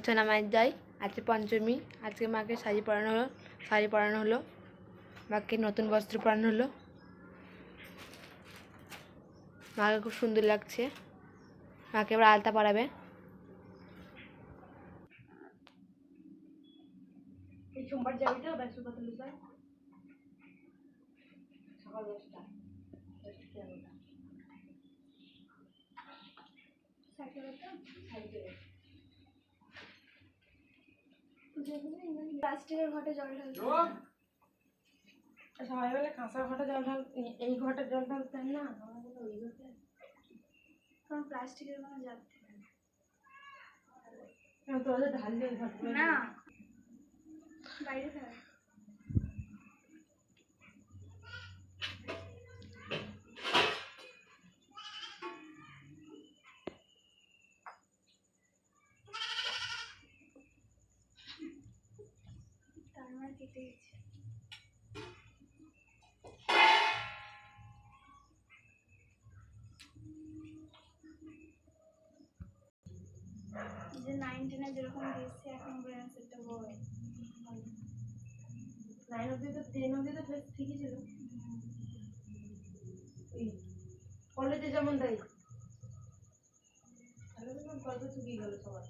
সোনা মায়ের যাই। আজকে পঞ্চমী, আজকে মাকে শাড়ি পরানো হলো, মাকে নতুন বস্ত্র পরানো হলো। মাকে খুব সুন্দর লাগছে। মাকে এবার আলতা পরাবে। সোমবার যাবি তো ব্যাস কথা স্যার সকাল 10টা প্লাস্টিকের ঘটে জল ঢালতে সবাই বলে কাঁসার ঘটে জল ঢাল, এই ঘটে জল ঢালতেন না, ওই ঘটে কারণ প্লাস্টিকের কোনো জল থাকে না, তোদের ঢাললে না বাইরে থাকে। টাইমার কেটে গেছে। যে 9 10 যেরকম দিয়েছে এখন ব্যালেন্সটা বড় 9 অবধি তো 10 অবধি তো ঠিকই ছিল। কলেজে যেমন দেয় তাহলে তো গল্প চুকিয়ে গেল সবার।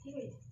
ঠিক আছে।